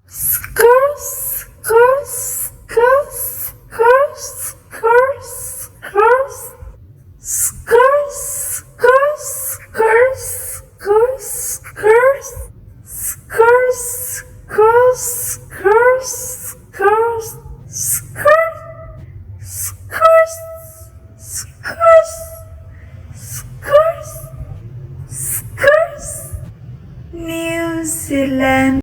Curse, curse, curse, curse, curse, curse, curse, curse, curse, curse, curse, curse, curse, curse, curse, curse, curse, curse, New Zealand.